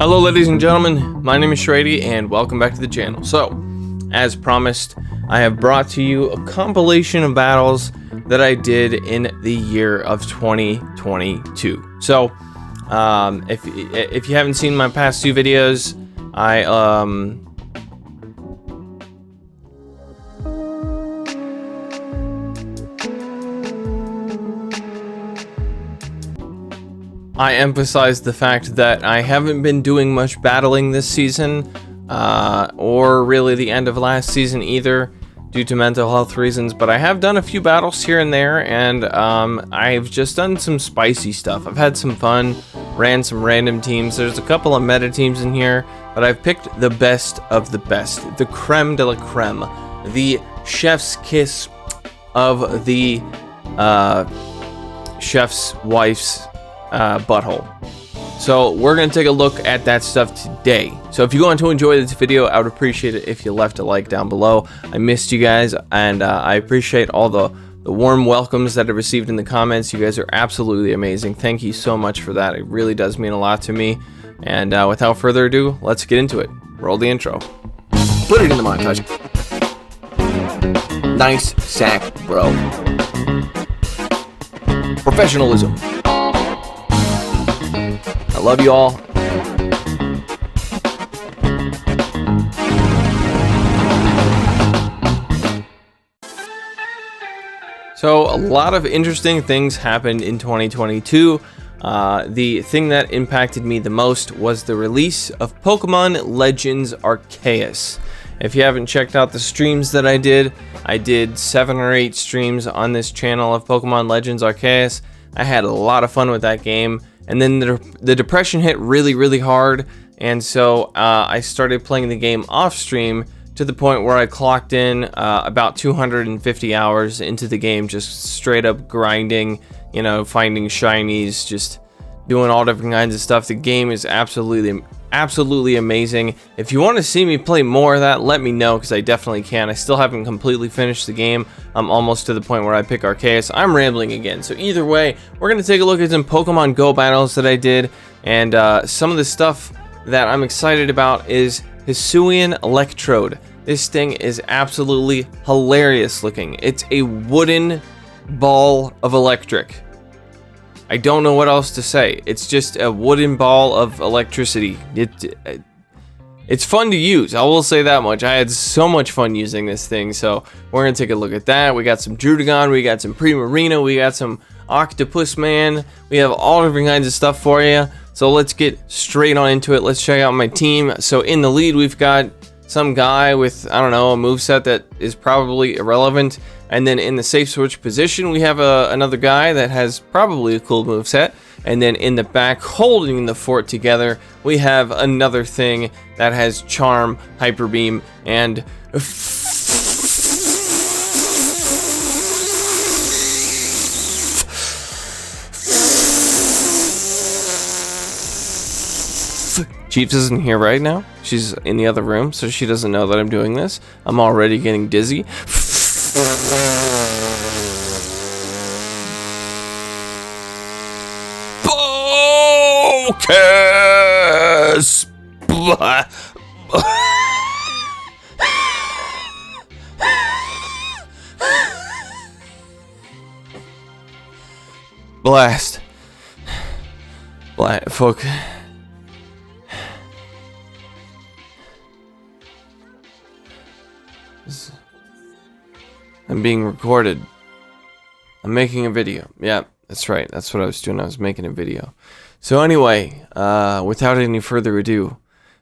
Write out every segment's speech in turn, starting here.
Hello ladies and gentlemen, my name is Shrady and welcome back to the channel. So, as promised, I have brought to you a compilation of battles that I did in the year of 2022. So, if you haven't seen my past two videos, I emphasized the fact that I haven't been doing much battling this season, or really the end of last season either, due to mental health reasons, but I have done a few battles here and there, and I've just done some spicy stuff. I've had some fun, ran some random teams. There's a couple of meta teams in here, but I've picked the best of the best, the creme de la creme, the chef's kiss of the chef's wife's butthole. So we're going to take a look at that stuff today. So if you're going to enjoy this video, I would appreciate it if you left a like down below. I missed you guys, and I appreciate all the warm welcomes that I received in the comments. You guys are absolutely amazing. Thank you so much for that. It really does mean a lot to me. And without further ado, let's get into it. Roll the intro. Put it in the montage. Nice sack, bro. Professionalism. I love you all. So a lot of interesting things happened in 2022. The thing that impacted me the most was the release of Pokemon Legends Arceus. If you haven't checked out the streams that I did 7 or 8 streams on this channel of Pokemon Legends Arceus. I had a lot of fun with that game. And then the depression hit really hard, and so I started playing the game off stream to the point where I clocked in about 250 hours into the game, just straight up grinding, you know, finding shinies, just doing all different kinds of stuff. The game is absolutely amazing. If you want to see me play more of that, let me know, because I definitely can. I still haven't completely finished the game. I'm almost to the point where I pick Arceus. I'm rambling again, so either way, we're going to take a look at some Pokemon Go battles that I did, and some of the stuff that I'm excited about is Hisuian Electrode. This thing is absolutely hilarious looking. It's a wooden ball of electric. I don't know what else to say. It's just a wooden ball of electricity. It's fun to use, I will say that much. I had so much fun using this thing, so we're going to take a look at that. We got some Druddigon, we got some Primarina, we got some Octopus Man. We have all different kinds of stuff for you. So let's get straight on into it. Let's check out my team. So in the lead, we've got some guy with, I don't know, a moveset that is probably irrelevant. And then in the safe switch position, we have another guy that has probably a cool moveset. And then in the back, holding the fort together, we have another thing that has Charm, Hyper Beam, and Jeeves isn't here right now. She's in the other room, so she doesn't know that I'm doing this. I'm already getting dizzy. Focus! Blast. Fuck. I'm being recorded. I'm making a video. Yeah, that's right. That's what I was doing. I was making a video. So anyway, without any further ado,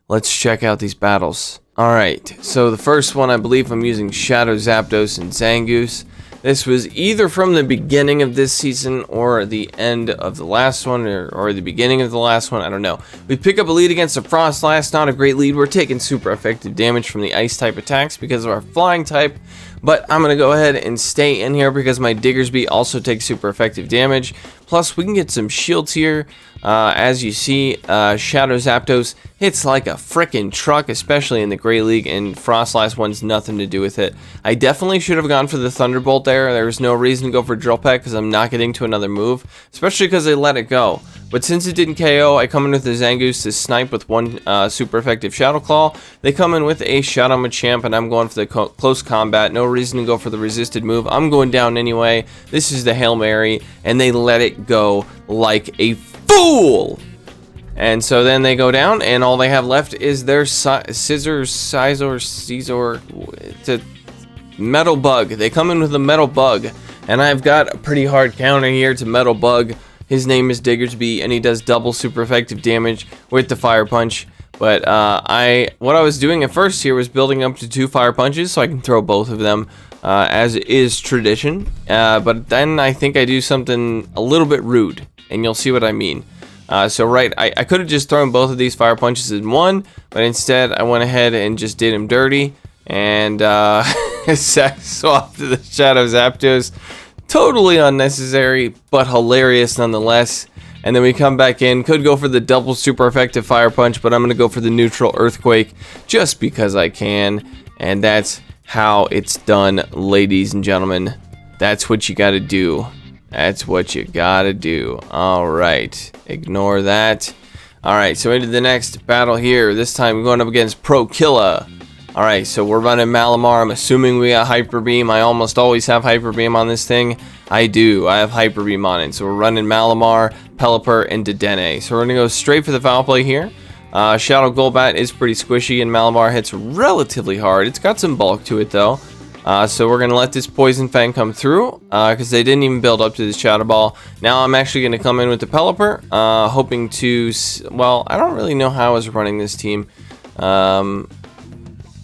let's check out these battles. Alright, so the first one, I believe I'm using Shadow Zapdos and Zangoose. This was either from the beginning of this season or the end of the last one, or the beginning of the last one, I don't know. We pick up a lead against a Frostlass, not a great lead. We're taking super effective damage from the ice type attacks because of our flying type, but I'm going to go ahead and stay in here because my Diggersby also takes super effective damage. Plus, we can get some shields here. As you see, Shadow Zapdos hits like a frickin' truck, especially in the Great League, and Frostlass wants nothing to do with it. I definitely should have gone for the Thunderbolt there. There was no reason to go for Drill Peck because I'm not getting to another move, especially because they let it go. But since it didn't KO, I come in with the Zangoose to snipe with one super effective Shadow Claw. They come in with a Shadow Machamp, and I'm going for the close combat. No reason to go for the resisted move. I'm going down anyway. This is the Hail Mary, and they let it go like a fool. And so then they go down, and all they have left is their Caesar, to Metal Bug. They come in with a Metal Bug, and I've got a pretty hard counter here to Metal Bug. His name is Diggersby, and he does double super effective damage with the Fire Punch. But what I was doing at first here was building up to 2 Fire Punches so I can throw both of them, as is tradition. But then I think I do something a little bit rude, and you'll see what I mean. I could have just thrown both of these Fire Punches in one, but instead I went ahead and just did him dirty, and swapped to the Shadow Zapdos. Totally unnecessary, but hilarious nonetheless. And then we come back in, could go for the double super effective Fire Punch, but I'm going to go for the neutral Earthquake just because I can. And that's how it's done, ladies and gentlemen. That's what you got to do. That's what you got to do. Alright, ignore that. Alright, so into the next battle here. This time we're going up against Pro Killa. Alright, so we're running Malamar. I'm assuming we got Hyper Beam. I almost always have Hyper Beam on this thing. I do. I have Hyper Beam on it. So we're running Malamar, Pelipper, and Dedenne. So we're going to go straight for the foul play here. Shadow Golbat is pretty squishy, and Malamar hits relatively hard. It's got some bulk to it, though. So we're going to let this Poison Fang come through, because they didn't even build up to this Shadow Ball. Now I'm actually going to come in with the Pelipper, hoping to... Well, I don't really know how I was running this team.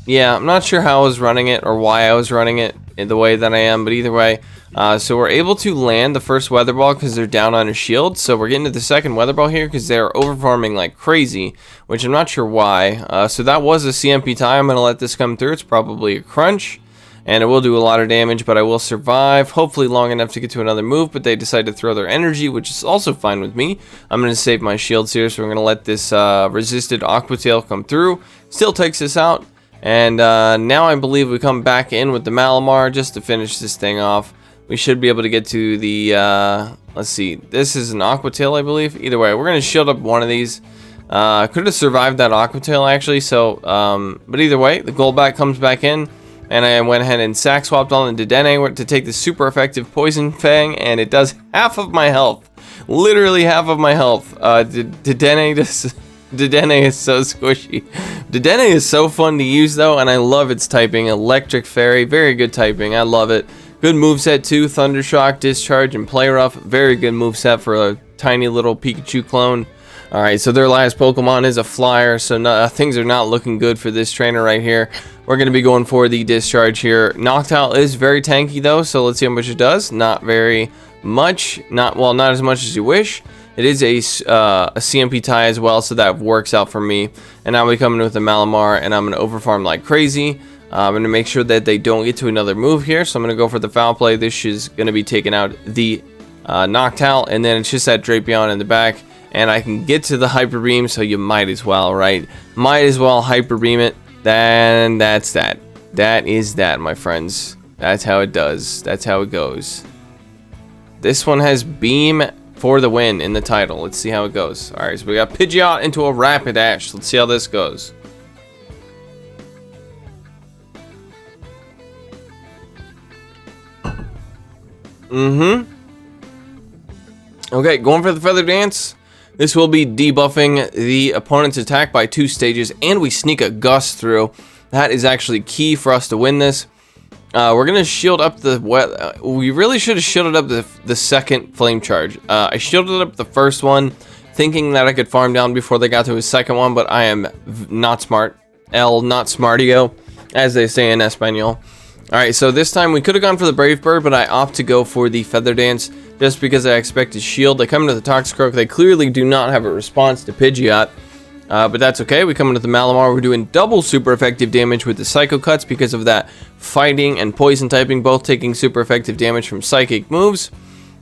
Yeah, I'm not sure how I was running it or why I was running it in the way that I am, but either way. So we're able to land the first Weather Ball because they're down on a shield. So we're getting to the second Weather Ball here because they're overfarming like crazy, which I'm not sure why. So that was a CMP tie. I'm going to let this come through. It's probably a crunch, and it will do a lot of damage, but I will survive, hopefully long enough to get to another move. But they decide to throw their energy, which is also fine with me. I'm going to save my shields here, so we're going to let this resisted Aqua Tail come through. Still takes us out. And now I believe we come back in with the Malamar just to finish this thing off. We should be able to get to the, let's see, this is an Aqua Tail, I believe. Either way, we're going to shield up one of these. Could have survived that Aqua Tail, actually. So, but either way, the Golbat comes back in. And I went ahead and sack swapped on the Dedenne to take the super effective Poison Fang. And it does half of my health. Literally half of my health. Dedenne just... Dedenne is so squishy. Dedenne is so fun to use though, and I love its typing. Electric Fairy, very good typing. I love it. Good moveset too. Thunder Shock, Discharge, and Play Rough. Very good moveset for a tiny little Pikachu clone. Alright, so their last Pokemon is a Flyer, so things are not looking good for this trainer right here. We're going to be going for the Discharge here. Noctowl is very tanky though, so let's see how much it does. Not very much. Not as much as you wish. It is a CMP tie as well, so that works out for me. And now we come in with the Malamar, and I'm going to overfarm like crazy. I'm going to make sure that they don't get to another move here, so I'm going to go for the foul play. This is going to be taking out the Noctowl, and then it's just that Drapion in the back. And I can get to the Hyper Beam, so you might as well, right? Might as well Hyper Beam it. Then that's that. That is that, my friends. That's how it does. That's how it goes. This one has Beam for the win in the title. Let's see how it goes. Alright, so we got Pidgeot into a Rapidash. Let's see how this goes. Okay, going for the Feather Dance. This will be debuffing the opponent's attack by 2 stages, and we sneak a Gust through. That is actually key for us to win this. We're going to shield up the... we really should have shielded up the second Flame Charge. I shielded up the first one, thinking that I could farm down before they got to his second one, but I am not smart. Not smartio, as they say in Espanol. Alright, so this time we could have gone for the Brave Bird, but I opt to go for the Feather Dance, just because I expect his shield. They come into the Toxicroak. They clearly do not have a response to Pidgeot. But that's okay. We come into the Malamar. We're doing double super effective damage with the Psycho Cuts because of that fighting and poison typing, both taking super effective damage from psychic moves.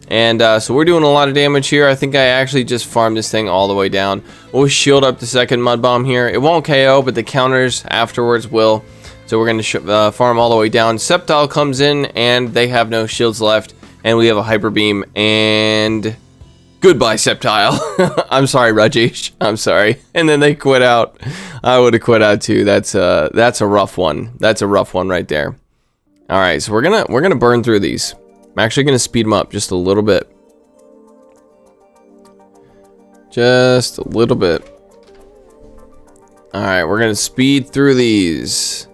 And so we're doing a lot of damage here. I think I actually just farmed this thing all the way down. We'll shield up the second Mud Bomb here. It won't KO, but the counters afterwards will. So we're going to farm all the way down. Sceptile comes in, and they have no shields left. And we have a Hyper Beam, and Goodbye, Sceptile. I'm sorry, Rajesh. I'm sorry. And then they quit out. I would have quit out too. That's a rough one. That's a rough one right there. All right, so we're gonna burn through these. I'm actually gonna speed them up just a little bit. Just a little bit. All right, we're gonna speed through these.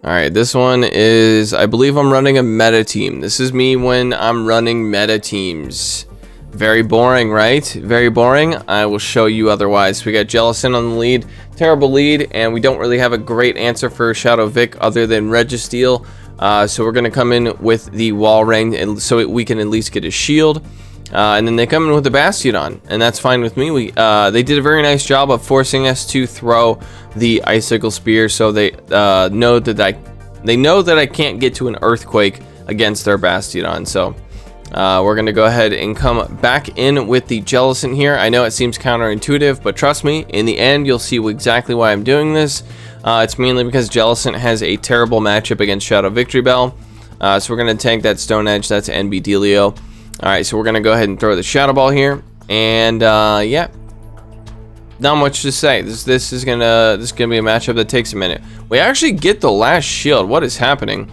All right, this one is, I believe I'm running a meta team. This is me when I'm running meta teams. Very boring, right? Very boring. I will show you otherwise. We got Jellicent on the lead, terrible lead, and we don't really have a great answer for Shadow Vic other than Registeel. So we're gonna come in with the wall ring, and so we can at least get a shield. And then they come in with the Bastiodon, and that's fine with me. They did a very nice job of forcing us to throw the Icicle Spear, so they know that I can't get to an Earthquake against their Bastiodon. So we're gonna go ahead and come back in with the Jellicent here. I know it seems counterintuitive, but trust me, in the end, you'll see exactly why I'm doing this. It's mainly because Jellicent has a terrible matchup against Shadow Victory Bell. So we're gonna tank that Stone Edge. That's NB Delio. All right, so we're gonna go ahead and throw the Shadow Ball here, and yeah, not much to say. This is gonna be a matchup that takes a minute. We actually get the last shield. What is happening?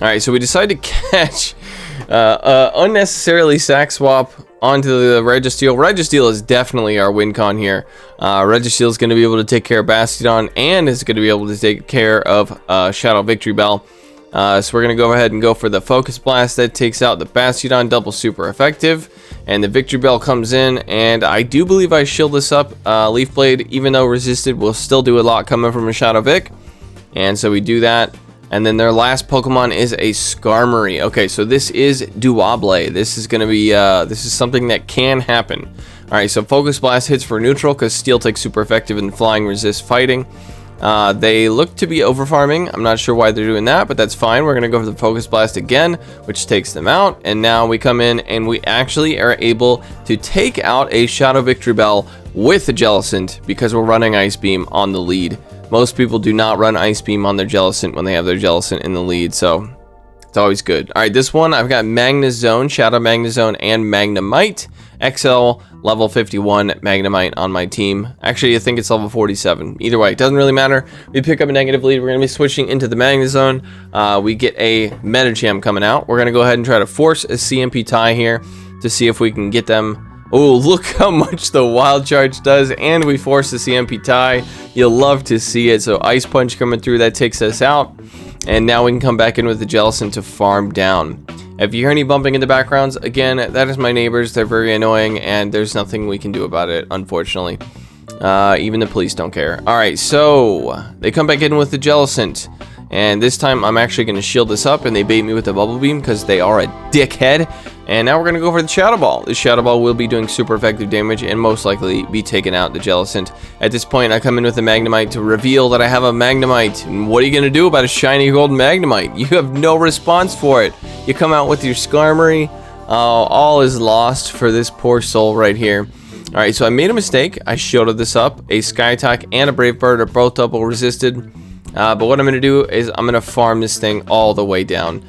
All right, so we decide to catch unnecessarily sack swap onto the Registeel. Registeel is definitely our win con here. Registeel is going to be able to take care of Bastiodon and is going to be able to take care of Shadow Victory Bell. So we're going to go ahead and go for the Focus Blast. That takes out the Bastiodon, double super effective. And the Victory Bell comes in, and I do believe I shield this up. Leaf Blade, even though resisted, will still do a lot coming from a Shadow Vic. And so we do that. And then their last Pokemon is a Skarmory. Okay, so this is Double. This is going to be, this is something that can happen. All right, so Focus Blast hits for neutral because Steel Tick's super effective and Flying resists fighting. They look to be overfarming. I'm not sure why they're doing that, but that's fine. We're going to go for the Focus Blast again, which takes them out. And now we come in and we actually are able to take out a Shadow Victory Bell with the Jellicent because we're running Ice Beam on the lead. Most people do not run Ice Beam on their Jellicent when they have their Jellicent in the lead, so it's always good. All right, this one, I've got Magnezone, Shadow Magnezone, and Magnemite. XL, level 51 Magnemite on my team. Actually, I think it's level 47. Either way, it doesn't really matter. We pick up a negative lead. We're going to be switching into the Magnezone. We get a Medicham coming out. We're going to go ahead and try to force a CMP tie here to see if we can get them. Oh, look how much the Wild Charge does, and we force the CMP tie. You'll love to see it. So Ice Punch coming through, that takes us out. And now we can come back in with the Jellicent to farm down. If you hear any bumping in the backgrounds, again, that is my neighbors. They're very annoying, and there's nothing we can do about it, unfortunately. Even the police don't care. All right, so they come back in with the Jellicent. And this time, I'm actually going to shield this up, and they bait me with the Bubble Beam because they are a dickhead. And now we're going to go for the Shadow Ball. The Shadow Ball will be doing super effective damage and most likely be taking out the Jellicent. At this point, I come in with the Magnemite to reveal that I have a Magnemite. And what are you going to do about a shiny golden Magnemite? You have no response for it. You come out with your Skarmory. All is lost for this poor soul right here. All right, so I made a mistake. I shielded this up. A Sky Attack and a Brave Bird are both double resisted. But what I'm going to do is I'm going to farm this thing all the way down.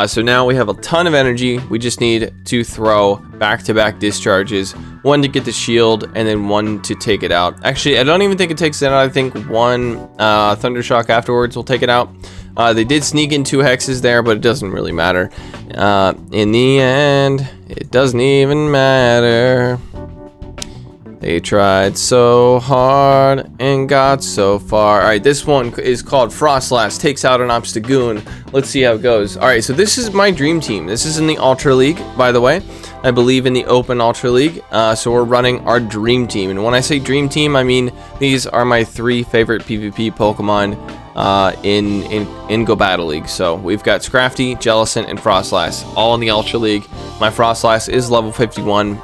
So now we have a ton of energy. We just need to throw back-to-back discharges. One to get the shield, and then one to take it out. Actually, I don't even think it takes it out. I think one Thundershock afterwards will take it out. They did sneak in 2 hexes there, but it doesn't really matter. In the end, it doesn't even matter. They tried so hard and got so far. All right, this one is called Frostlass. Takes out an Obstagoon. Let's see how it goes. All right, so this is my dream team. This is in the Ultra League, by the way. I believe in the Open Ultra League. So we're running our dream team. And when I say dream team, I mean these are my 3 favorite PvP Pokemon in Go Battle League. So we've got Scrafty, Jellicent, and Frostlass, all in the Ultra League. My Frostlass is level 51.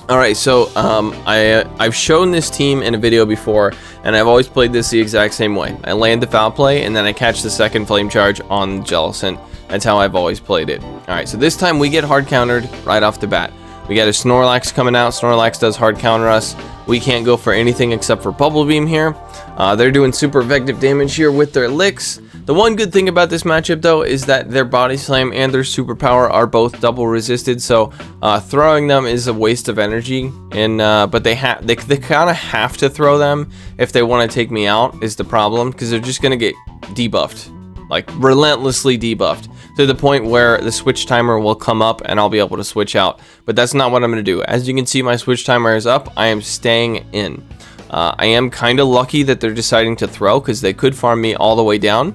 Alright, so I've shown this team in a video before, and I've always played this the exact same way. I land the foul play, and then I catch the second flame charge on Jellicent. That's how I've always played it. Alright, so this time we get hard countered right off the bat. We got a Snorlax coming out. Snorlax does hard counter us. We can't go for anything except for Bubble Beam here. They're doing super effective damage here with their licks. The one good thing about this matchup though is that their body slam and their superpower are both double resisted, so throwing them is a waste of energy, and but they kind of have to throw them if they want to take me out, is the problem, because they're just gonna get debuffed, like relentlessly debuffed, to the point where the switch timer will come up and I'll be able to switch out. But that's not what I'm going to do. As you can see, my switch timer is up. I am staying in. I am kind of lucky that they're deciding to throw, because they could farm me all the way down.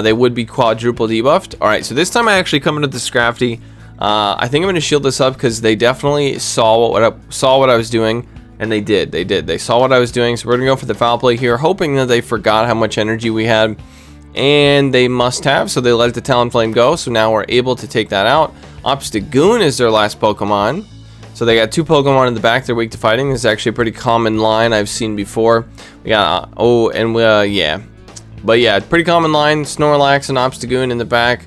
They would be quadruple debuffed. Alright, so this time I actually come into the Scrafty. I think I'm going to shield this up because they definitely saw what I was doing. And they did. They saw what I was doing. So we're going to go for the foul play here, hoping that they forgot how much energy we had. And they must have, so they let the Talonflame go, so now we're able to take that out. Obstagoon is their last Pokemon, so they got 2 Pokemon in the back. They're weak to fighting. This is actually a pretty common line I've seen before. We got yeah, but yeah, pretty common line. Snorlax and Obstagoon in the back,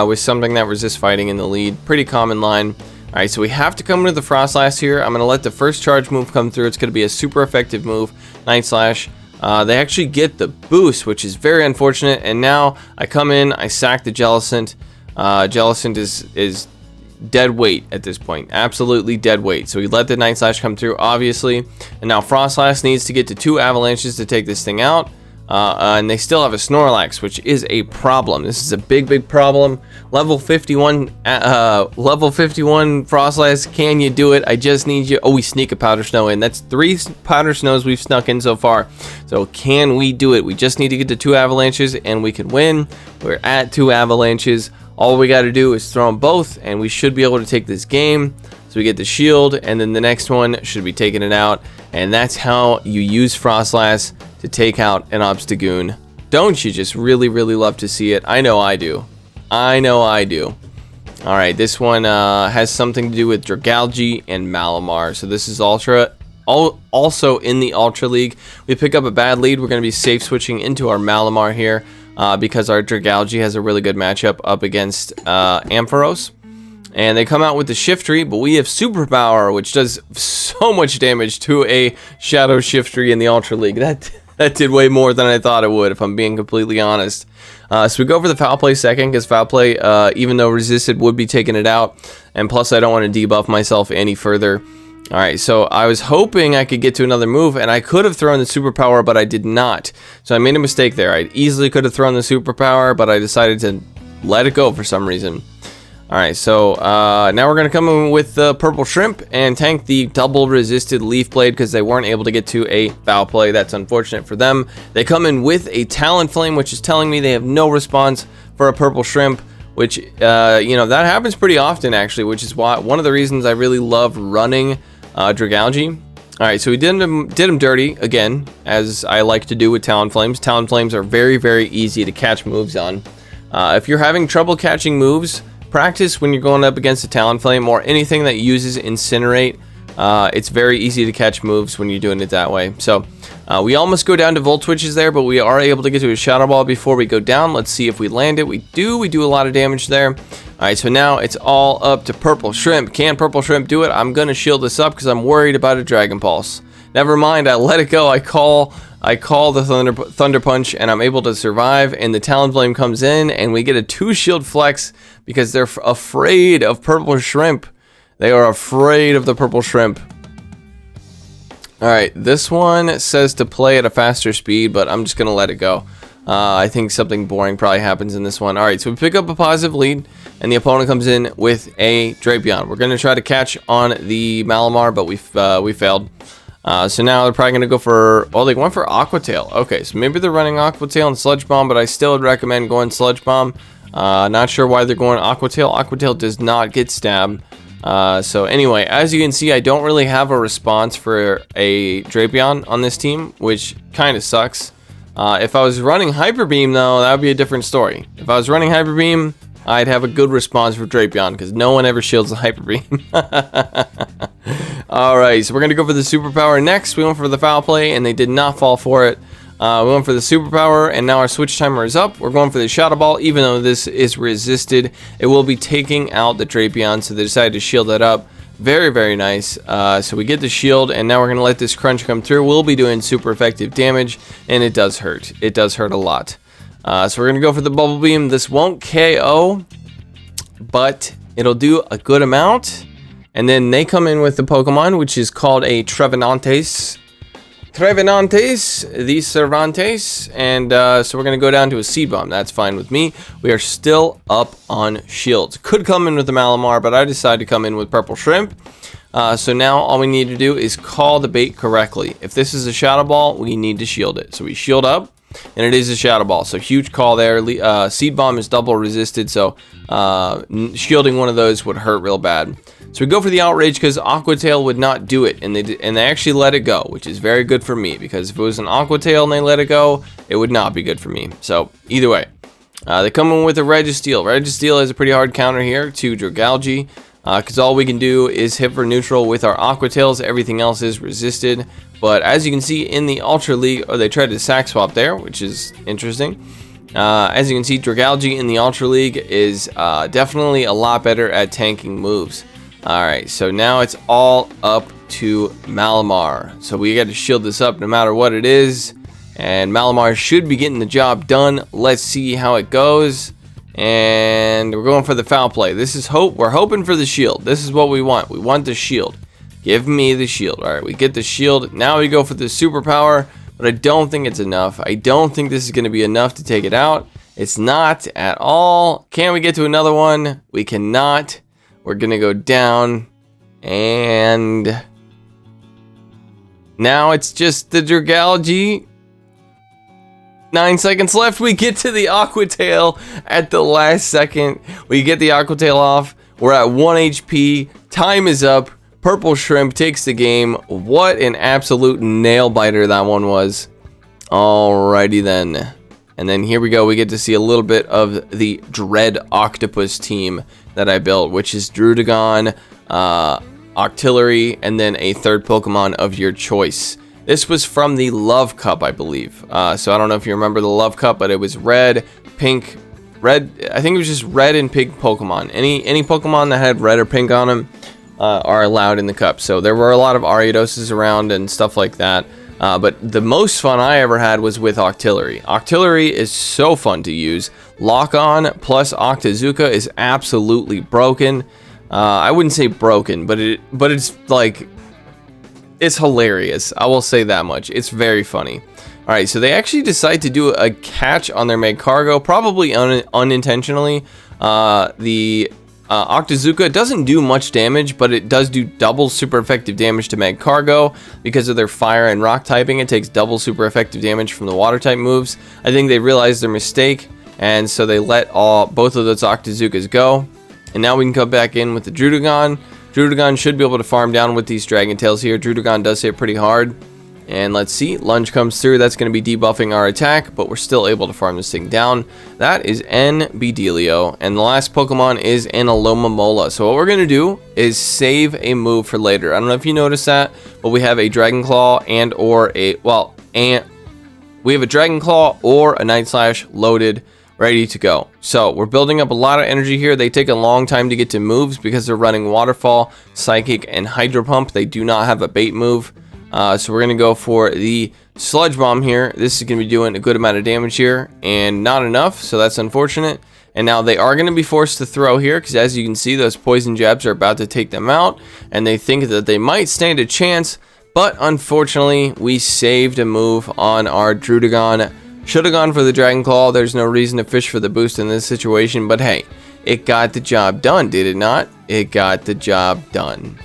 with something that resists fighting in the lead. Pretty common line. Alright, so we have to come into the Frostlass here. I'm going to let the first charge move come through. It's going to be a super effective move, Night Slash. They actually get the boost, which is very unfortunate, and now I come in, I sack the Jellicent. Jellicent is dead weight at this point, absolutely dead weight, so we let the Night Slash come through, obviously, and now Frostlass needs to get to 2 Avalanches to take this thing out. And they still have a Snorlax, which is a problem. This is a big problem. Level 51 Frostlass, can you do it? I just need you. Oh, we sneak a Powder Snow in. That's 3 Powder Snows we've snuck in so far. So can we do it? We just need to get to 2 Avalanches and we can win. We're at 2 Avalanches. All we got to do is throw them both and we should be able to take this game. So we get the shield, and then the next one should be taking it out. And that's how you use Frostlass to take out an Obstagoon. Don't you just really love to see it? I know I do. Alright, this one has something to do with Dragalge and Malamar. So this is also in the Ultra League. We pick up a bad lead. We're going to be safe switching into our Malamar here, because our Dragalge has a really good matchup up against Ampharos. And they come out with the Shiftry, but we have Superpower, which does so much damage to a Shadow Shiftry in the Ultra League. That did way more than I thought it would, if I'm being completely honest. So we go for the Foul Play second, because Foul Play, even though resisted, would be taking it out. And plus, I don't want to debuff myself any further. Alright, so I was hoping I could get to another move, and I could have thrown the Superpower, but I did not. So I made a mistake there. I easily could have thrown the Superpower, but I decided to let it go for some reason. Alright, so now we're going to come in with the Purple Shrimp and tank the double resisted Leaf Blade, because they weren't able to get to a Foul Play. That's unfortunate for them. They come in with a Talonflame, which is telling me they have no response for a Purple Shrimp, which, you know, that happens pretty often, actually, which is why one of the reasons I really love running Dragalge. Alright, so we did him dirty, again, as I like to do with Talonflames. Talonflames are very easy to catch moves on. If you're having trouble catching moves, practice when you're going up against a Talonflame or anything that uses Incinerate. It's very easy to catch moves when you're doing it that way. So we almost go down to Volt Twitches there, but we are able to get to a Shadow Ball before we go down. Let's see if we land it. We do a lot of damage there. Alright, so now it's all up to Purple Shrimp. Can Purple Shrimp do it? I'm going to shield this up because I'm worried about a Dragon Pulse. Never mind, I let it go. I call the Thunder Punch, and I'm able to survive, and the Talonflame comes in, and we get a 2 shield flex because they're afraid of Purple Shrimp. They are afraid of the Purple Shrimp. Alright, this one says to play at a faster speed, but I'm just going to let it go. I think something boring probably happens in this one. Alright, so we pick up a positive lead, and the opponent comes in with a Drapion. We're going to try to catch on the Malamar, but we failed. So now they're probably going to go for... Oh, they went for Aqua Tail. Okay, so maybe they're running Aqua Tail and Sludge Bomb, but I still would recommend going Sludge Bomb. Not sure why they're going Aqua Tail. Aqua Tail does not get stabbed. So anyway, as you can see, I don't really have a response for a Drapion on this team, which kind of sucks. If I was running Hyper Beam, though, that would be a different story. If I was running Hyper Beam, I'd have a good response for Drapion, because no one ever shields the Hyper Beam. Alright, so we're going to go for the Superpower next. We went for the Foul Play, and they did not fall for it. We went for the Superpower, and now our switch timer is up. We're going for the Shadow Ball, even though this is resisted. It will be taking out the Drapion, so they decided to shield that up. Very nice. So we get the shield, and now we're going to let this Crunch come through. We'll be doing super effective damage, and it does hurt. It does hurt a lot. So we're going to go for the Bubble Beam. This won't KO, but it'll do a good amount. And then they come in with the Pokemon, which is called a Trevenantes. The Cervantes. And so we're going to go down to a Seed Bomb. That's fine with me. We are still up on shields. Could come in with the Malamar, but I decided to come in with Purple Shrimp. So now all we need to do is call the bait correctly. If this is a Shadow Ball, we need to shield it. So we shield up, and it is a Shadow Ball. So huge call there. Seed Bomb is double resisted, so shielding one of those would hurt real bad. So we go for the Outrage because Aqua Tail would not do it, and they actually let it go, which is very good for me, because if it was an Aqua Tail and they let it go, it would not be good for me. So either way, they come in with a Registeel. Registeel is a pretty hard counter here to Dragalge, because all we can do is hit for neutral with our Aqua Tails. Everything else is resisted. But as you can see in the Ultra League, they tried to sack swap there, which is interesting. As you can see, Dragalge in the Ultra League is definitely a lot better at tanking moves. Alright, so now it's all up to Malamar. So we got to shield this up no matter what it is. And Malamar should be getting the job done. Let's see how it goes. And we're going for the foul play. This is hope. We're hoping for the shield. This is what we want. We want the shield. Give me the shield. Alright, we get the shield. Now we go for the superpower. But I don't think it's enough. I don't think this is going to be enough to take it out. It's not at all. Can we get to another one? We cannot. We're going to go down. And now it's just the Dragalge. 9 seconds left. We get to the Aqua Tail at the last second. We get the Aqua Tail off. We're at 1 HP. Time is up. Purple Shrimp takes the game. What an absolute nail biter that one was. Alrighty then. And then here we go. We get to see a little bit of the Dread Octopus team that I built, which is Druddigon, Octillery, and then a third Pokemon of your choice. This was from the Love Cup, I believe. So I don't know if you remember the Love Cup, but it was red, pink, red. I think it was just red and pink Pokemon. Any Pokemon that had red or pink on them are allowed in the cup. So there were a lot of Ariadoses around and stuff like that. But the most fun I ever had was with Octillery. Octillery is so fun to use. Lock On plus Octazooka is absolutely broken. I wouldn't say broken, but it's like, it's hilarious. I will say that much. It's very funny. All right, so they actually decide to do a catch on their Magcargo, probably unintentionally. The Octazooka doesn't do much damage, but it does do double super effective damage to Magcargo because of their fire and rock typing. It takes double super effective damage from the water type moves. I think they realized their mistake, and so they let both of those Octazookas go. And now we can come back in with the Druddigon. Druddigon should be able to farm down with these Dragon Tails here. Druddigon does hit pretty hard. And let's see, Lunge comes through. That's going to be debuffing our attack, but we're still able to farm this thing down. That is N-Bedelio, and the last Pokemon is an Alomomola. So what we're going to do is save a move for later. I don't know if you noticed that, but we have a Dragon Claw we have a Dragon Claw or a Night Slash loaded, ready to go. So we're building up a lot of energy here. They take a long time to get to moves because they're running Waterfall, Psychic, and Hydro Pump. They do not have a bait move. So we're going to go for the Sludge Bomb here. This is going to be doing a good amount of damage here, and not enough, so that's unfortunate. And now they are going to be forced to throw here, because as you can see, those Poison Jabs are about to take them out, and they think that they might stand a chance, but unfortunately, we saved a move on our Druddigon. Should have gone for the Dragon Claw. There's no reason to fish for the boost in this situation, but hey, it got the job done, did it not? It got the job done.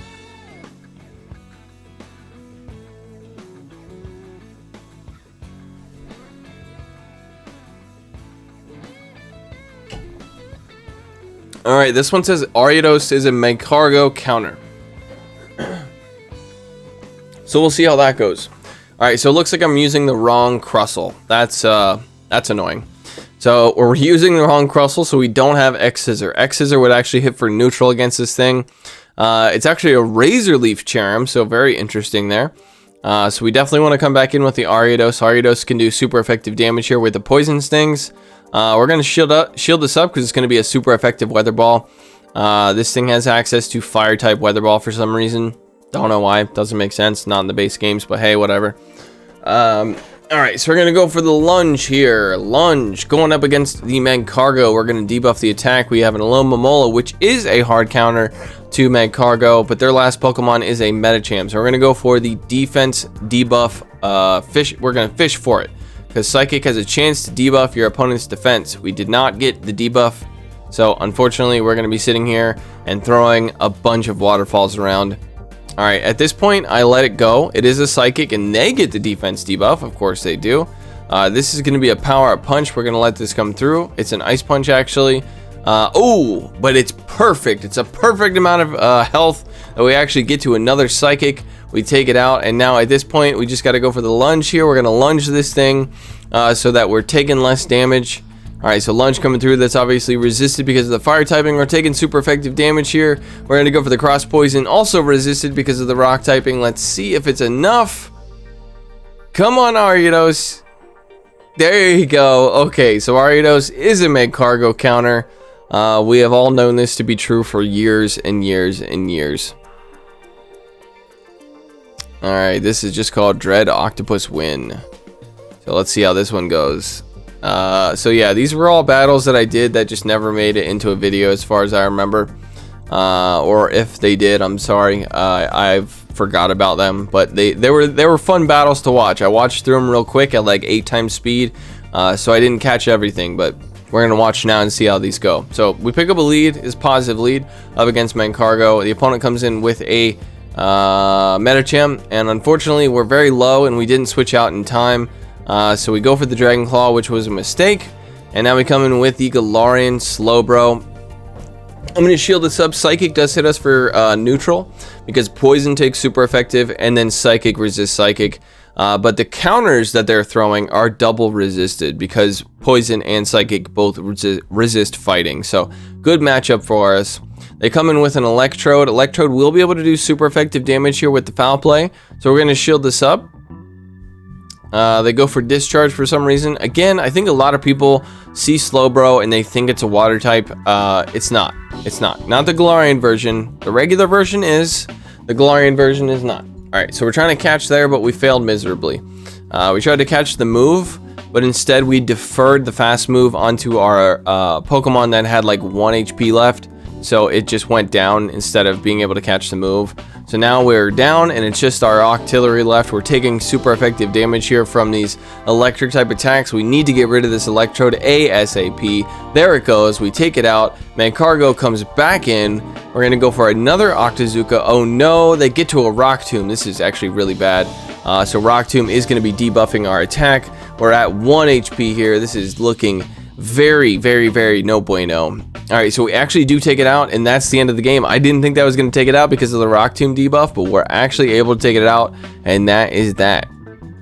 Alright, this one says Ariados is a Magcargo counter. So we'll see how that goes. Alright, so it looks like I'm using the wrong Crustle. That's annoying. So we're using the wrong Crustle, so we don't have X-Scissor. X-Scissor would actually hit for neutral against this thing. It's actually a Razor Leaf Charm, so very interesting there. So we definitely want to come back in with the Ariados. Ariados can do super effective damage here with the Poison Stings. We're going to shield this up because it's going to be a super effective Weather Ball. This thing has access to Fire type Weather Ball for some reason. Don't know why. Doesn't make sense. Not in the base games, but hey, whatever. Alright, so we're going to go for the lunge here. Lunge, going up against the Magcargo. We're going to debuff the attack. We have an Alomomola, which is a hard counter to Magcargo, but their last Pokemon is a Medicham. So we're going to go for the defense debuff fish. We're going to fish for it, because Psychic has a chance to debuff your opponent's defense. We did not get the debuff, so unfortunately we're going to be sitting here and throwing a bunch of waterfalls around. Alright, at this point, I let it go. It is a Psychic, and they get the defense debuff. Of course they do. This is going to be a power-up punch. We're going to let this come through. It's an Ice Punch, actually. Oh, but it's perfect. It's a perfect amount of health that we actually get to another Psychic. We take it out, and now at this point, we just got to go for the lunge here. We're going to lunge this thing so that we're taking less damage. Alright, so lunge coming through. That's obviously resisted because of the fire typing. We're taking super effective damage here. We're going to go for the cross poison, also resisted because of the rock typing. Let's see if it's enough. Come on, Ariados. There you go. Okay, so Ariados is a Magcargo counter. We have all known this to be true for years and years and years. Alright, this is just called Dread Octopus Win. So let's see how this one goes. So yeah, these were all battles that I did that just never made it into a video as far as I remember. Or if they did, I'm sorry. I've forgot about them, but they were fun battles to watch. I watched through them real quick at like 8 times speed. So I didn't catch everything, but we're going to watch now and see how these go. So we pick up a lead, is positive lead up against Magcargo. The opponent comes in with a Medicham, and unfortunately we're very low and we didn't switch out in time. So we go for the Dragon Claw, which was a mistake. And now we come in with the Galarian Slowbro. I'm going to shield this up. Psychic does hit us for neutral, because Poison takes super effective, and then Psychic resists Psychic. But the counters that they're throwing are double resisted, because Poison and Psychic both resist fighting. So good matchup for us. They come in with an Electrode. Electrode will be able to do super effective damage here with the Foul Play. So we're going to shield this up. They go for Discharge for some reason. Again, I think a lot of people see Slowbro and they think it's a water type. It's not. It's not. Not the Galarian version. The regular version is. The Galarian version is not. Alright, so we're trying to catch there, but we failed miserably. We tried to catch the move, but instead we deferred the fast move onto our Pokemon that had like 1 HP left. So it just went down instead of being able to catch the move. So now we're down and it's just our Octillery left. We're taking super effective damage here from these electric type attacks. We need to get rid of this Electrode ASAP. There it goes. We take it out. Magcargo comes back in. We're going to go for another Octazooka. Oh no, they get to a Rock Tomb. This is actually really bad. So Rock Tomb is going to be debuffing our attack. We're at 1 HP here. This is looking very, very, very no bueno. Alright, so we actually do take it out, and that's the end of the game. I didn't think that was going to take it out because of the Rock Tomb debuff, but we're actually able to take it out, and that is that.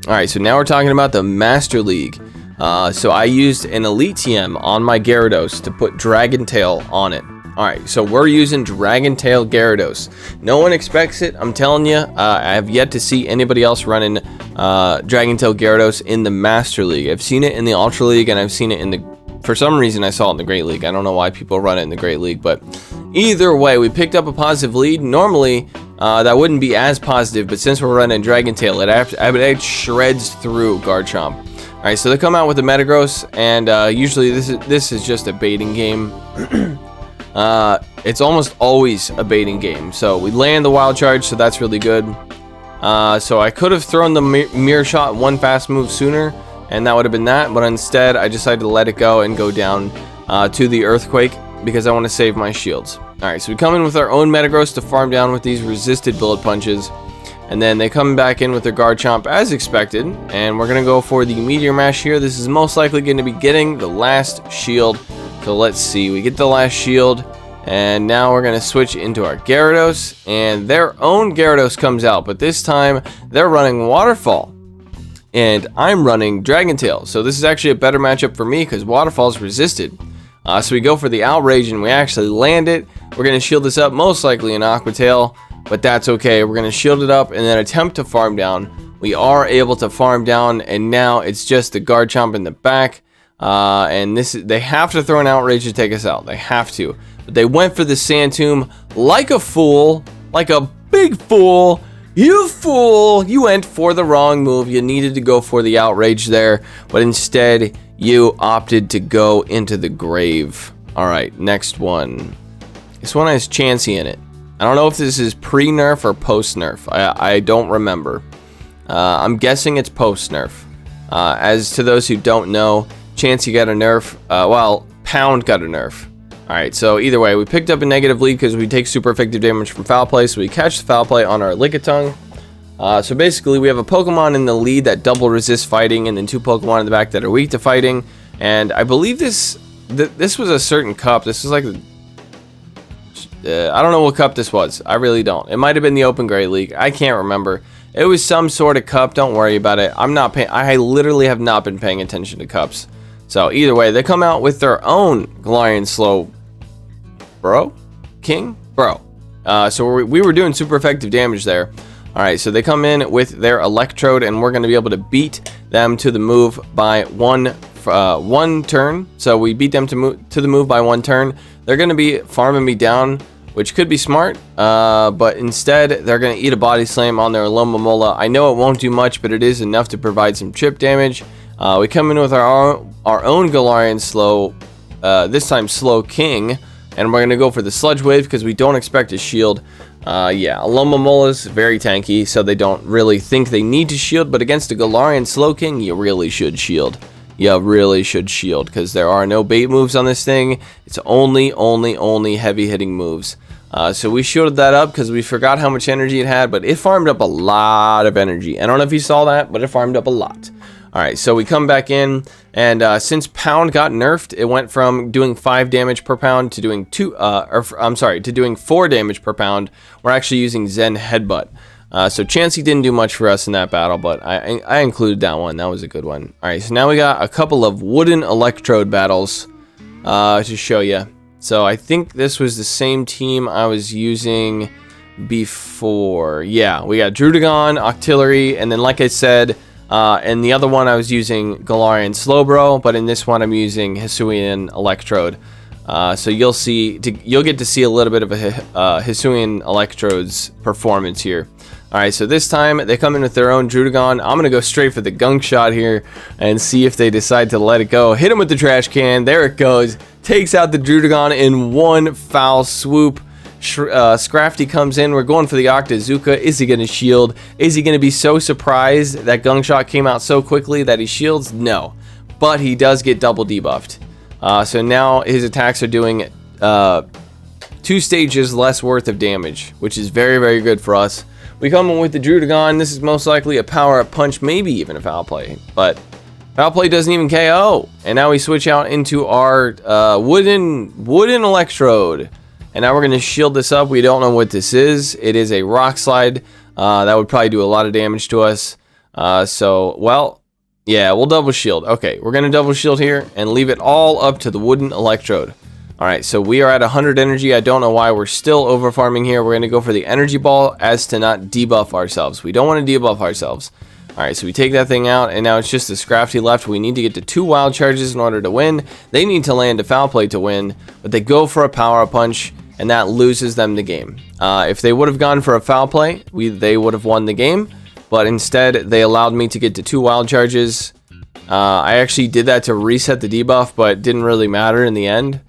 Alright, so now we're talking about the Master League. So I used an Elite TM on my Gyarados to put Dragon Tail on it. Alright, so we're using Dragon Tail Gyarados. No one expects it, I'm telling you. I have yet to see anybody else running Dragon Tail Gyarados in the Master League. I've seen it in the Ultra League, and I've seen it in the... For some reason, I saw it in the Great League. I don't know why people run it in the Great League, but either way, we picked up a positive lead. Normally, that wouldn't be as positive, but since we're running Dragon Tail, it shreds through Garchomp. All right, so they come out with the Metagross, and usually this is just a baiting game. It's almost always a baiting game. So we land the Wild Charge, so that's really good. So I could have thrown the Mirror Shot one fast move sooner, and that would have been that, but instead I decided to let it go and go down to the Earthquake because I want to save my shields. Alright, so we come in with our own Metagross to farm down with these resisted Bullet Punches, and then they come back in with their Garchomp as expected, and we're going to go for the Meteor Mash here. This is most likely going to be getting the last shield, so let's see. We get the last shield, and now we're going to switch into our Gyarados, and their own Gyarados comes out, but this time they're running Waterfall. And I'm running Dragon Tail, so this is actually a better matchup for me because Waterfall's resisted. So we go for the Outrage and we actually land it. We're going to shield this up, most likely an Aqua Tail, but that's okay. We're going to shield it up and then attempt to farm down. We are able to farm down, and now it's just the Garchomp in the back. And they have to throw an Outrage to take us out. They have to. But they went for the Sand Tomb like a fool, like a big fool. You fool! You went for the wrong move. You needed to go for the outrage there, but instead you opted to go into the grave. Alright, next one. This one has Chansey in it. I don't know if this is pre-nerf or post-nerf. I don't remember. I'm guessing it's post-nerf. As to those who don't know, Chansey got a nerf. Well, Pound got a nerf. Alright, so either way, we picked up a negative lead because we take super effective damage from foul play, so we catch the foul play on our Lickitung. So basically, we have a Pokemon in the lead that double resists fighting, and then 2 Pokemon in the back that are weak to fighting. And I believe this was a certain cup. This was like, I don't know what cup this was. I really don't. It might have been the Open Great League. I can't remember. It was some sort of cup. Don't worry about it. I literally have not been paying attention to cups. So either way, they come out with their own Galarian Slow. So we were doing super effective damage there. Alright, so they come in with their Electrode, and we're going to be able to beat them to the move by one turn. So we beat them to the move by 1 turn. They're going to be farming me down, which could be smart, but instead they're going to eat a Body Slam on their Alomomola. I know it won't do much, but it is enough to provide some chip damage. We come in with our own Galarian Slow, this time Slow King. And we're going to go for the Sludge Wave because we don't expect a shield. Yeah, Alomamola's very tanky, so they don't really think they need to shield. But against a Galarian Slow King, you really should shield. You really should shield because there are no bait moves on this thing. It's only heavy hitting moves. So we shielded that up because we forgot how much energy it had, but it farmed up a lot of energy. I don't know if you saw that, but it farmed up a lot. Alright, so we come back in, and since Pound got nerfed, it went from doing 5 damage per pound to doing to doing 4 damage per pound. We're actually using Zen Headbutt. So Chansey didn't do much for us in that battle, but I included that one. That was a good one. Alright, so now we got a couple of wooden Electrode battles to show you. So I think this was the same team I was using before. Yeah, we got Druddigon, Octillery, and then like I said, and the other one I was using Galarian Slowbro, but in this one I'm using Hisuian Electrode. So you'll get to see a little bit of a Hisuian Electrode's performance here. Alright, so this time they come in with their own Druddigon. I'm going to go straight for the Gunk Shot here and see if they decide to let it go. Hit him with the trash can. There it goes. Takes out the Druddigon in one foul swoop. Scrafty comes in. We're going for the Octazooka. Is he going to shield? Is he going to be so surprised that Gunk Shot came out so quickly that he shields? No. But he does get double debuffed. So now his attacks are doing 2 stages less worth of damage, which is very, very good for us. We come in with the Druddigon. This is most likely a power-up punch, maybe even a foul play. But foul play doesn't even KO. And now we switch out into our wooden Electrode. And now we're going to shield this up. We don't know what this is. It is a Rock Slide. That would probably do a lot of damage to us. Well, yeah, we'll double shield. Okay, we're going to double shield here and leave it all up to the wooden Electrode. Alright, so we are at 100 energy. I don't know why we're still over farming here. We're going to go for the Energy Ball as to not debuff ourselves. We don't want to debuff ourselves. Alright, so we take that thing out, and now it's just the Scrafty left. We need to get to 2 Wild Charges in order to win. They need to land a Foul Play to win, but they go for a Power Punch, and that loses them the game. If they would have gone for a Foul Play, they would have won the game, but instead they allowed me to get to 2 Wild Charges. I actually did that to reset the debuff, but it didn't really matter in the end.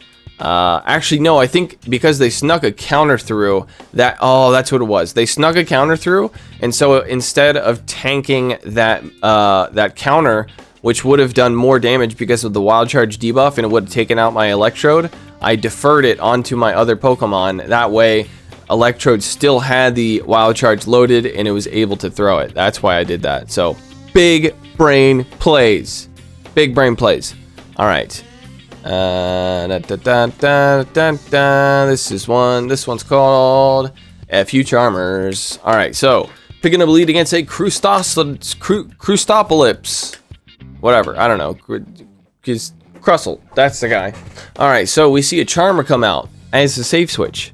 Actually, no, I think because they snuck a counter through that. Oh, that's what it was. They snuck a counter through, and so instead of tanking that that counter, which would have done more damage because of the Wild Charge debuff, and it would have taken out my Electrode, I deferred it onto my other Pokemon. That way, Electrode still had the Wild Charge loaded, and it was able to throw it. That's why I did that. So, big brain plays. Big brain plays. All right. This one's called FU Charmers. Alright, so picking up a lead against a Crustopolyps. Whatever, I don't know. Crustle, that's the guy. Alright, so we see a Charmer come out as a safe switch.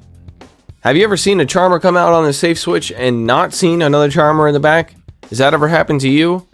Have you ever seen a Charmer come out on the safe switch and not seen another Charmer in the back? Has that ever happened to you?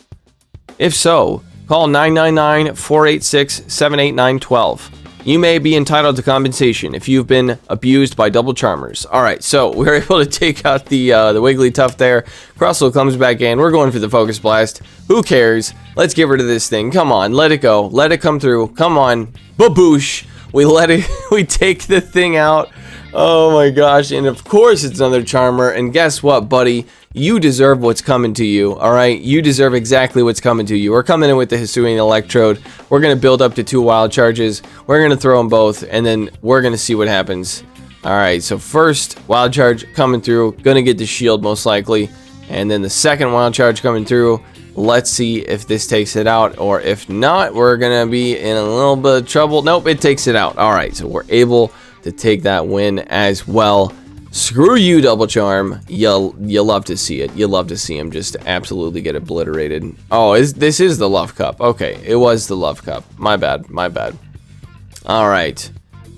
If so, call 999-486-78912. you may be entitled to compensation if you've been abused by double charmers. All right, so we're able to take out the Wigglytuff there. Crustle comes back in. We're going for the Focus Blast. Who cares? Let's get rid of this thing. Come on, let it go. Let it come through. Come on, baboosh. We let it. We take the thing out. Oh my gosh! And of course, it's another Charmer. And guess what, buddy? You deserve what's coming to you, alright? You deserve exactly what's coming to you. We're coming in with the Hisuian Electrode. We're going to build up to 2 wild charges. We're going to throw them both, and then we're going to see what happens. Alright, so first, wild charge coming through. Going to get the shield, most likely. And then the second wild charge coming through. Let's see if this takes it out, or if not, we're going to be in a little bit of trouble. Nope, it takes it out. Alright, so we're able to take that win as well. Screw you, Double Charm. You love to see it. You love to see him just absolutely get obliterated. Oh, this is the Love Cup. Okay, it was the Love Cup. My bad, my bad. All right.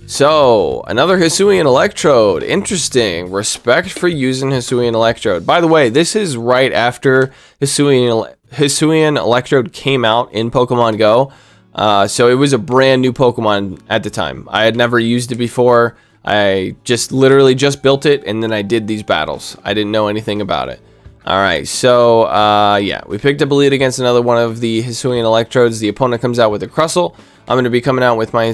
So, another Hisuian Electrode. Interesting. Respect for using Hisuian Electrode. By the way, this is right after Hisuian Electrode came out in Pokemon Go. So it was a brand new Pokemon at the time. I had never used it before. I just literally just built it, and then I did these battles. I didn't know anything about it. Alright, so, yeah. We picked up a lead against another one of the Hisuian Electrodes. The opponent comes out with a Crustle. I'm going to be coming out with my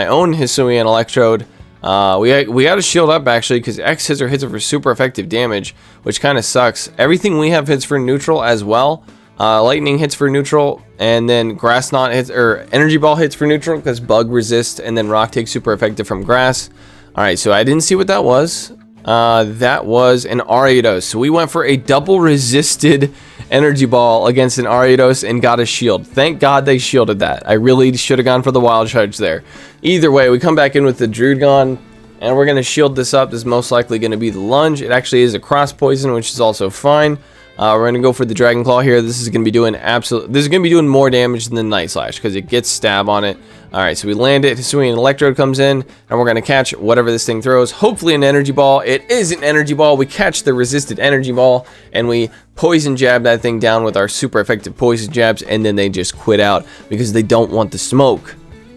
own Hisuian Electrode. We got to shield up, actually, because X-Scissor hits it for super effective damage, which kind of sucks. Everything we have hits for neutral as well. Lightning hits for neutral, and then Grass Knot hits, or Energy Ball hits for neutral, because Bug resist, and then Rock takes super effective from Grass. Alright, so I didn't see what that was. That was an Ariados. So we went for a double resisted Energy Ball against an Ariados and got a shield. Thank God they shielded that. I really should have gone for the Wild Charge there. Either way, we come back in with the Drudgon, and we're going to shield this up. This is most likely going to be the Lunge. It actually is a Cross Poison, which is also fine. We're going to go for the Dragon Claw here. This is going to be doing more damage than the Night Slash because it gets stab on it. Alright, so we land it. Hisuian Electrode comes in, and we're going to catch whatever this thing throws. Hopefully an Energy Ball. It is an Energy Ball. We catch the resisted Energy Ball, and we Poison Jab that thing down with our super effective Poison Jabs, and then they just quit out because they don't want the smoke.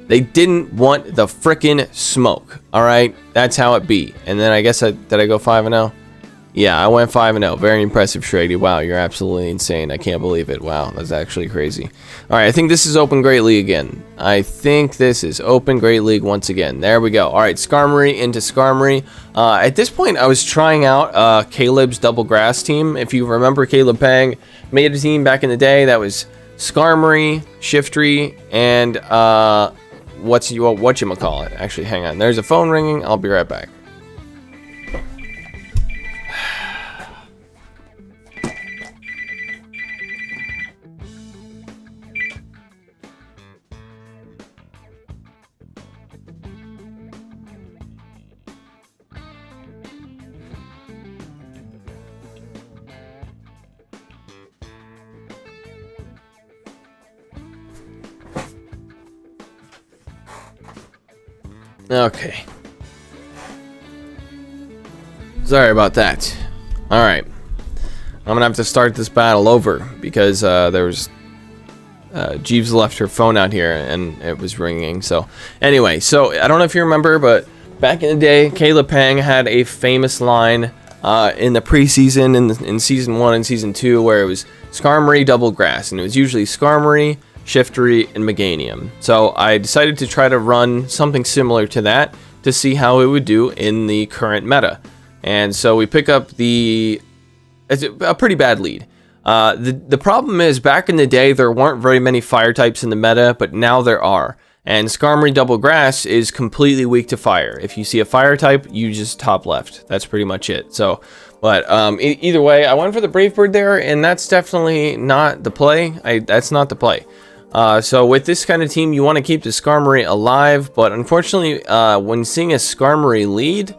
They didn't want the frickin' smoke. Alright, that's how it be. And then I guess, did I go 5-0? Yeah, I went 5-0. Very impressive, Shrady. Wow, you're absolutely insane. I can't believe it. Wow, that's actually crazy. All right, I think this is Open Great League again. I think this is Open Great League once again. There we go. All right, Skarmory into Skarmory. At this point, I was trying out Caleb's Double Grass team. If you remember, Caleb Pang made a team back in the day that was Skarmory, Shiftry, and whatchamacallit. Actually, hang on. There's a phone ringing. I'll be right back. Okay. Sorry about that. Alright. I'm gonna have to start this battle over because there was Jeeves left her phone out here and it was ringing. So anyway, so I don't know if you remember, but back in the day, Caleb Pang had a famous line in the preseason in season 1 and season 2 where it was Skarmory Double Grass, and it was usually Skarmory, Shiftry, and Meganium. So I decided to try to run something similar to that to see how it would do in the current meta. And so we pick up it's a pretty bad lead. The problem is, back in the day, there weren't very many fire types in the meta, but now there are. And Skarmory Double Grass is completely weak to fire. If you see a fire type, you just top left. That's pretty much it. So, but either way, I went for the Brave Bird there, and that's definitely not the play. That's not the play. So with this kind of team, you want to keep the Skarmory alive, but unfortunately, when seeing a Skarmory lead,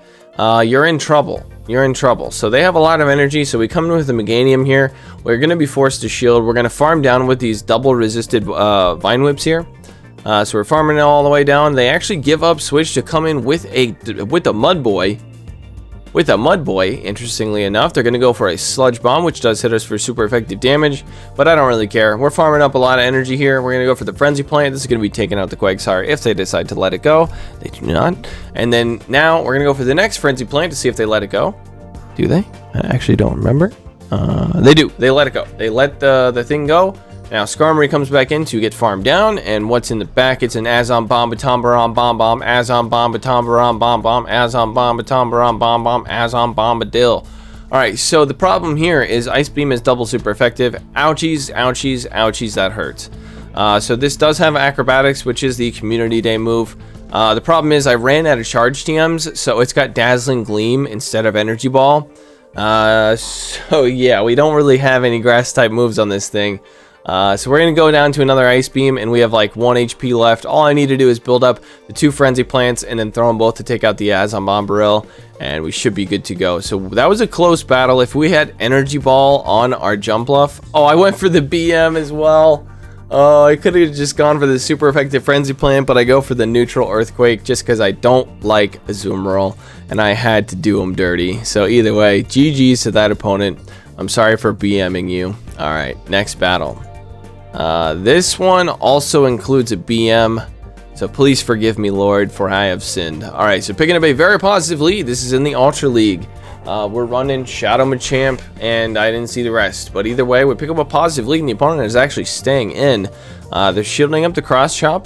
you're in trouble. You're in trouble. So they have a lot of energy, so we come in with the Meganium here. We're going to be forced to shield. We're going to farm down with these double resisted Vine Whips here. So we're farming it all the way down. They actually give up switch to come in with a Mud Boy. With a Mud Boy, interestingly enough, they're going to go for a Sludge Bomb, which does hit us for super effective damage, but I don't really care. We're farming up a lot of energy here. We're going to go for the Frenzy Plant. This is going to be taking out the Quagsire if they decide to let it go. They do not. And then now we're going to go for the next Frenzy Plant to see if they let it go. Do they? I actually don't remember. They do. They let it go. They let the thing go. Now Skarmory comes back in to get farmed down, and what's in the back? It's an Azon Bomb, Batombaron Bomb Bomb, Azon Bomb, Batombaron Bomb Bomb, Azon Bomb, Batombaron Bomb Bomb, Azon Bombadil. Alright, so the problem here is Ice Beam is double super effective. Ouchies, ouchies, ouchies, that hurts. So this does have Acrobatics, which is the Community Day move. The problem is I ran out of charge TMs, so it's got Dazzling Gleam instead of Energy Ball. So yeah, we don't really have any grass type moves on this thing. So we're going to go down to another Ice Beam, and we have like 1 HP left. All I need to do is build up the 2 Frenzy Plants and then throw them both to take out the Azon Bombadil, and we should be good to go. So that was a close battle. If we had Energy Ball on our Jumpluff... Oh, I went for the BM as well. Oh, I could have just gone for the super effective Frenzy Plant, but I go for the neutral Earthquake just because I don't like Azumarill, and I had to do him dirty. So either way, GG's to that opponent. I'm sorry for BMing you. Alright, next battle. This one also includes a BM, so please forgive me, Lord, for I have sinned. Alright, so picking up a very positive lead. This is in the Ultra League. We're running Shadow Machamp, and I didn't see the rest. But either way, we pick up a positive lead, and the opponent is actually staying in. They're shielding up the Cross Chop.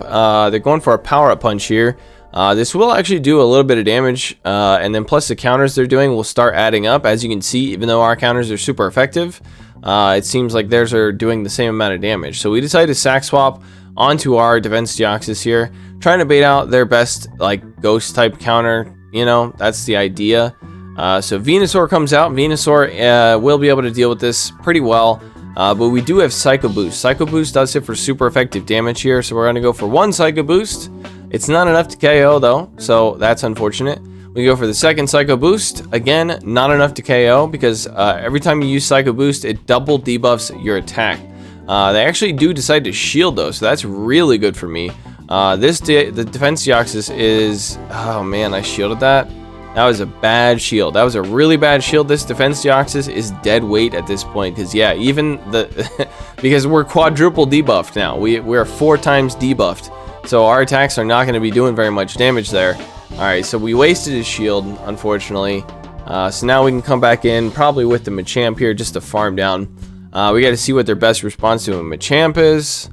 They're going for a Power-Up Punch here. This will actually do a little bit of damage, and then plus the counters they're doing will start adding up. As you can see, even though our counters are super effective, it seems like theirs are doing the same amount of damage. So we decided to sack swap onto our Defense Deoxys here, trying to bait out their best like ghost type counter. You know, that's the idea. So Venusaur comes out. Venusaur will be able to deal with this pretty well, but we do have Psycho Boost. Psycho Boost does hit for super effective damage here, so we're going to go for 1 Psycho Boost. It's not enough to KO though, so that's unfortunate. We go for the second Psycho Boost. Again, not enough to KO because every time you use Psycho Boost, it double debuffs your attack. They actually do decide to shield though, so that's really good for me. The Defense Deoxys is... Oh man, I shielded that. That was a bad shield. That was a really bad shield. This Defense Deoxys is dead weight at this point because yeah, even the... because we're quadruple debuffed now. We're 4 times debuffed. So our attacks are not going to be doing very much damage there. Alright, so we wasted his shield, unfortunately. So now we can come back in, probably with the Machamp here, just to farm down. We got to see what their best response to a Machamp is.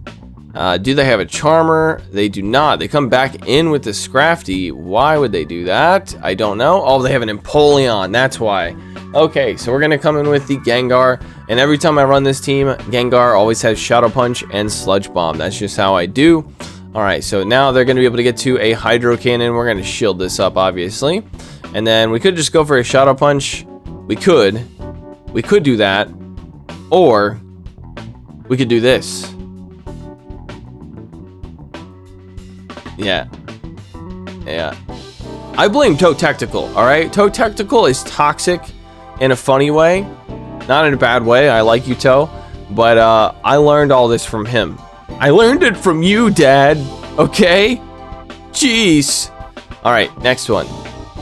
Do they have a Charmer? They do not. They come back in with the Scrafty. Why would they do that? I don't know. Oh, they have an Empoleon. That's why. Okay, so we're going to come in with the Gengar. And every time I run this team, Gengar always has Shadow Punch and Sludge Bomb. That's just how I do. Alright, so now they're going to be able to get to a Hydro Cannon. We're going to shield this up, obviously. And then we could just go for a Shadow Punch. We could do that. Or we could do this. Yeah. I blame Toe Tactical, alright? Toe Tactical is toxic in a funny way. Not in a bad way. I like you, Toe. But I learned all this from him. I learned it from you, Dad. Okay? Jeez. Alright, next one.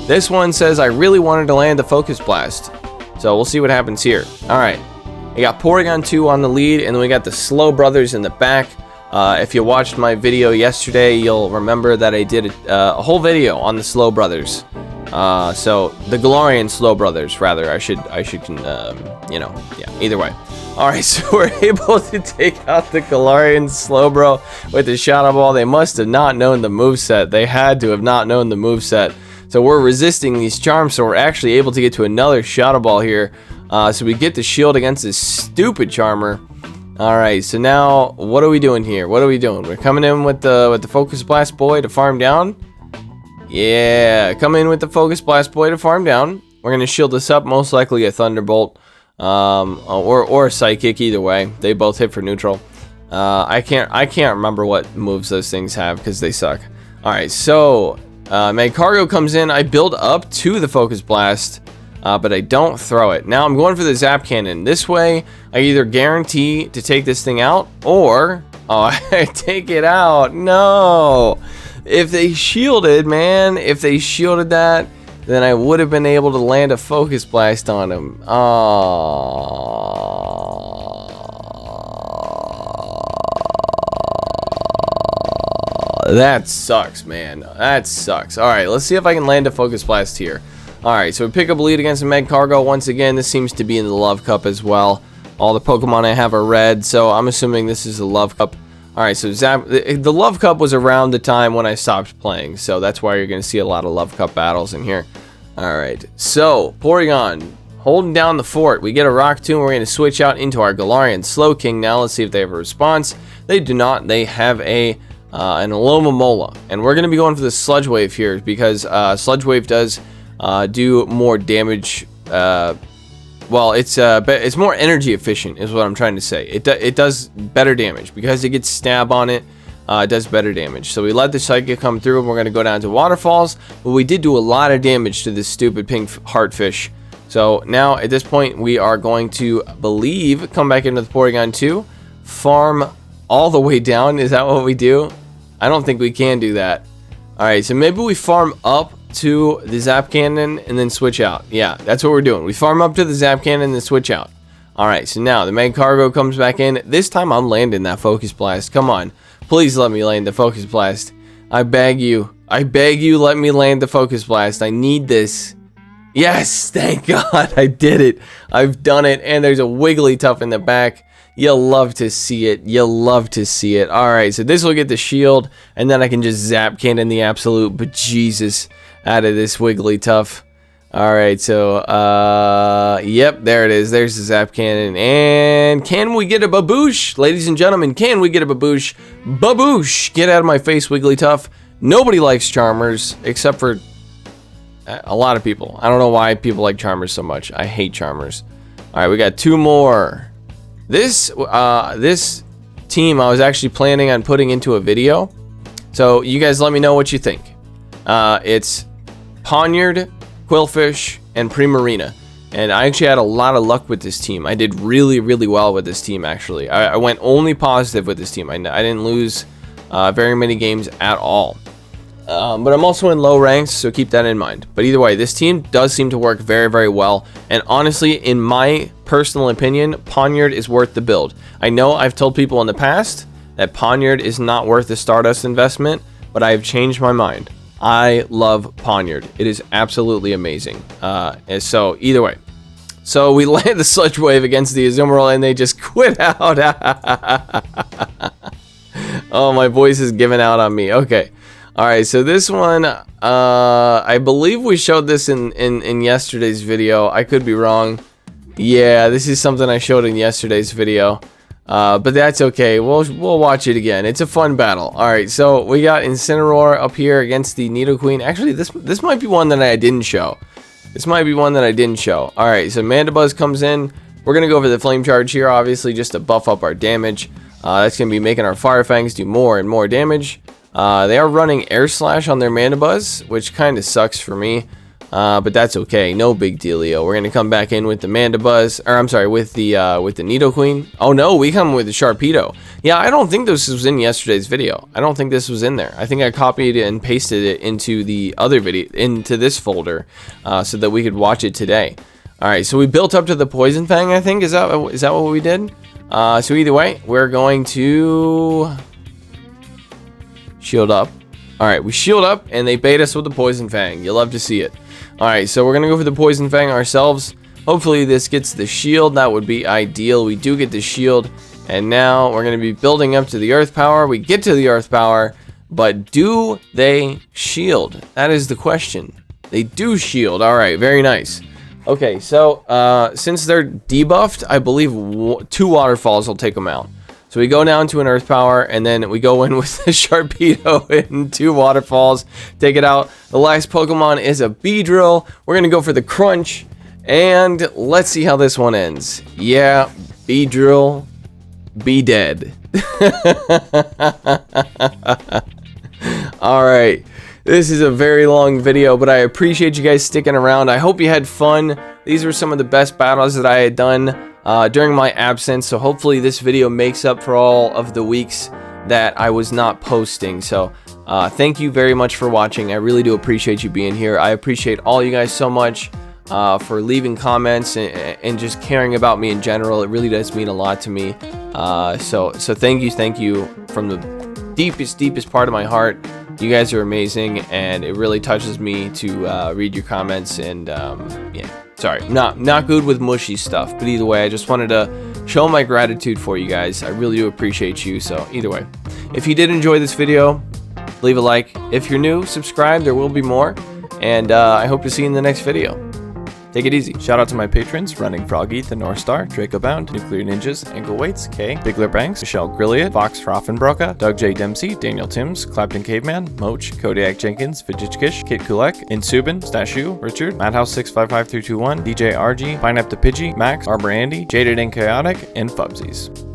This one says I really wanted to land the Focus Blast. So we'll see what happens here. Alright. We got Porygon 2 on the lead, and then we got the Slow Brothers in the back. If you watched my video yesterday, you'll remember that I did a whole video on the Slow Brothers. So the Galarian Slow Brothers, rather. I should, you know, yeah, either way. Alright, so we're able to take out the Galarian Slowbro with the Shadow Ball. They must have not known the moveset. They had to have not known the moveset. So we're resisting these charms, so we're actually able to get to another Shadow Ball here. So we get the shield against this stupid Charmer. Alright, so now, what are we doing here? What are we doing? We're coming in with the Focus Blast Boy to farm down. Yeah, coming in with the Focus Blast Boy to farm down. We're going to shield this up, most likely a Thunderbolt. Or a Psychic, either way. They both hit for neutral. I can't remember what moves those things have because they suck. Alright, so Magcargo comes in. I build up to the Focus Blast, but I don't throw it. Now I'm going for the Zap Cannon. This way, I either guarantee to take this thing out, or I take it out. No! If they shielded, man, if they shielded that, then I would have been able to land a Focus Blast on him. That sucks, man. That sucks. Alright, let's see if I can land a Focus Blast here. Alright, so we pick up a lead against the Magcargo. Once again, this seems to be in the Love Cup as well. All the Pokemon I have are red, so I'm assuming this is the Love Cup. Alright, so the Love Cup was around the time when I stopped playing, so that's why you're going to see a lot of Love Cup battles in here. Alright, so, Porygon, holding down the fort. We get a Rock Tomb. We're going to switch out into our Galarian Slowking now. Let's see if they have a response. They do not. They have an Alomomola. And we're going to be going for the Sludge Wave here because Sludge Wave does do more damage. Well, it's more energy efficient is what I'm trying to say. It does better damage because it gets stab on it. It does better damage. So we let the Psychic come through and we're going to go down to Waterfalls. But we did do a lot of damage to this stupid pink Heartfish. So now at this point we are going to come back into the Porygon 2. Farm all the way down. Is that what we do? I don't think we can do that. Alright, so maybe we farm up to the Zap Cannon and then switch out. Yeah, that's what we're doing. We farm up to the Zap Cannon and then switch out. Alright, so now the Magcargo comes back in. This time I'm landing that Focus Blast. Come on. Please let me land the Focus Blast. I beg you. I beg you, let me land the Focus Blast. I need this. Yes, thank God I did it. I've done it, and there's a Wigglytuff in the back. You'll love to see it. You'll love to see it. Alright, so this will get the shield, and then I can just Zap Cannon the absolute bejesus out of this Wigglytuff. Alright, so, yep, there it is. There's the Zap Cannon. And can we get a Baboosh? Ladies and gentlemen, can we get a Baboosh? Baboosh! Get out of my face, Wigglytuff. Nobody likes Charmers, except for a lot of people. I don't know why people like Charmers so much. I hate Charmers. Alright, we got two more. This team I was actually planning on putting into a video. So, you guys let me know what you think. It's Ponyard, Quillfish, and Primarina. And I actually had a lot of luck with this team. I did really, really well with this team, actually. I went only positive with this team. I didn't lose very many games at all. But I'm also in low ranks, so keep that in mind. But either way, this team does seem to work very, very well. And honestly, in my personal opinion, Ponyard is worth the build. I know I've told people in the past that Ponyard is not worth the Stardust investment, but I have changed my mind. I love Ponyard. It is absolutely amazing. And so, either way. So, we land the Sludge Wave against the Azumarill, and they just quit out. Oh, my voice is giving out on me. Okay. Alright, so this one, I believe we showed this in yesterday's video. I could be wrong. Yeah, this is something I showed in yesterday's video. But that's okay. We'll watch it again. It's a fun battle. Alright, so we got Incineroar up here against the Nidoqueen. Actually, this might be one that I didn't show. This might be one that I didn't show. Alright, so Mandibuzz comes in. We're going to go for the Flame Charge here, obviously, just to buff up our damage. That's going to be making our Fire Fangs do more and more damage. They are running Air Slash on their Mandibuzz, which kind of sucks for me. But that's okay. No big dealio. We're going to come back in with the Mandibuzz. Or, I'm sorry, with the Nidoqueen. Oh, no, we come with the Sharpedo. Yeah, I don't think this was in yesterday's video. I don't think this was in there. I think I copied it and pasted it into the other video, into this folder, so that we could watch it today. Alright, so we built up to the Poison Fang, I think. Is that what we did? So either way, we're going to shield up. Alright, we shield up, and they bait us with the Poison Fang. You'll love to see it. Alright, so we're going to go for the Poison Fang ourselves. Hopefully this gets the shield. That would be ideal. We do get the shield. And now we're going to be building up to the Earth Power. We get to the Earth Power. But do they shield? That is the question. They do shield. Alright, very nice. Okay, so since they're debuffed, I believe 2 Waterfalls will take them out. So we go down to an Earth Power, and then we go in with the Sharpedo and 2 Waterfalls, take it out. The last Pokemon is a Beedrill. We're going to go for the Crunch, and let's see how this one ends. Yeah, Beedrill, be dead. Alright, this is a very long video, but I appreciate you guys sticking around. I hope you had fun. These were some of the best battles that I had done during my absence, so hopefully this video makes up for all of the weeks that I was not posting. So thank you very much for watching. I really do appreciate you being here. I appreciate all you guys so much for leaving comments and just caring about me in general. It really does mean a lot to me. So thank you from the deepest part of my heart. You guys are amazing, and it really touches me to read your comments. And yeah, sorry, not good with mushy stuff, but either way, I just wanted to show my gratitude for you guys. I really do appreciate you. So either way, if you did enjoy this video, leave a like. If you're new, subscribe. There will be more, and I hope to see you in the next video. Take it easy. Shout out to my patrons: Running Froggy, The North Star, Draco Bound, Nuclear Ninjas, Ankle Weights, K, Bigler Banks, Michelle Grilliot, Fox Froffenbroca, Doug J. Dempsey, Daniel Timms, Clapton Caveman, Moach, Kodiak Jenkins, Vijitkish, Kit Kulek, Insubin, Stashu, Richard, Madhouse 655321, DJ RG, Pineapple Pidgey, Max, Arbor Andy, Jaded and Chaotic, and Fubsies.